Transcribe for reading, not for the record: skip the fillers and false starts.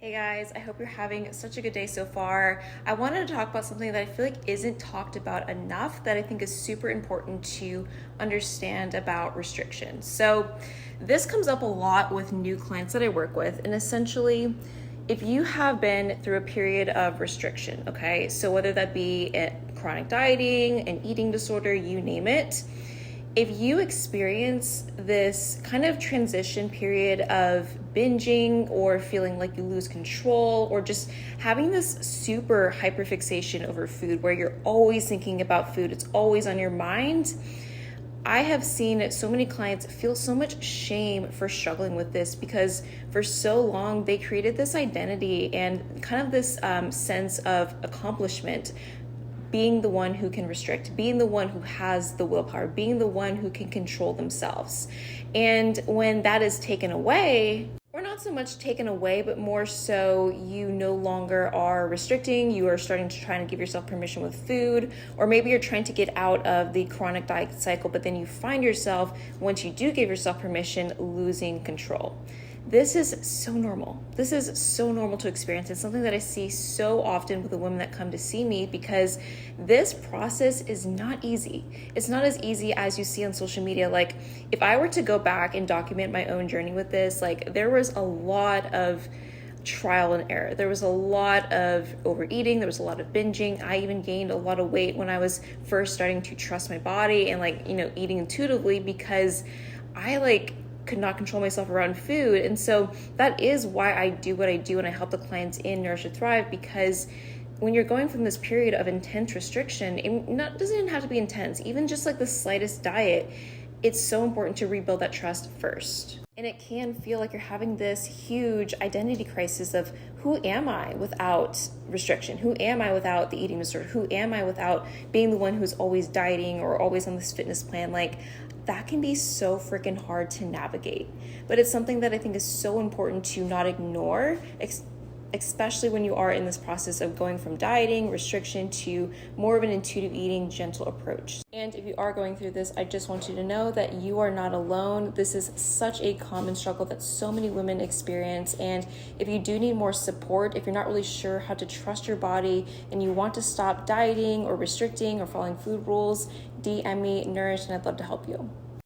Hey guys, I hope you're having such a good day so far. I wanted to talk about something that I feel like isn't talked about enough that I think is super important to understand about restriction. So, this comes up a lot with new clients that I work with, and essentially, if you have been through a period of restriction, okay, so whether that be chronic dieting, an eating disorder, you name it, if you experience this kind of transition period of binging or feeling like you lose control or just having this super hyperfixation over food where you're always thinking about food, it's always on your mind, I have seen so many clients feel so much shame for struggling with this because for so long they created this identity and kind of this sense of accomplishment, being the one who can restrict, being the one who has the willpower, being the one who can control themselves. And when that is taken away, or not so much taken away, but more so you no longer are restricting, you are starting to try and give yourself permission with food, or maybe you're trying to get out of the chronic diet cycle, but then you find yourself, once you do give yourself permission, losing control. This is so normal. This is so normal to experience. It's something that I see so often with the women that come to see me because this process is not easy. It's not as easy as you see on social media. Like if I were to go back and document my own journey with this, like there was a lot of trial and error. There was a lot of overeating. There was a lot of binging. I even gained a lot of weight when I was first starting to trust my body and eating intuitively because I could not control myself around food. And so that is why I do what I do and I help the clients in Nourish to Thrive, because when you're going from this period of intense restriction, it doesn't even have to be intense, even just like the slightest diet, it's so important to rebuild that trust first. And it can feel like you're having this huge identity crisis of who am I without restriction? Who am I without the eating disorder? Who am I without being the one who's always dieting or always on this fitness plan? That can be so freaking hard to navigate. But it's something that I think is so important to not ignore, especially when you are in this process of going from dieting, restriction to more of an intuitive eating, gentle approach. And if you are going through this, I just want you to know that you are not alone. This is such a common struggle that so many women experience. And if you do need more support, if you're not really sure how to trust your body and you want to stop dieting or restricting or following food rules, DM me, Nourish, and I'd love to help you.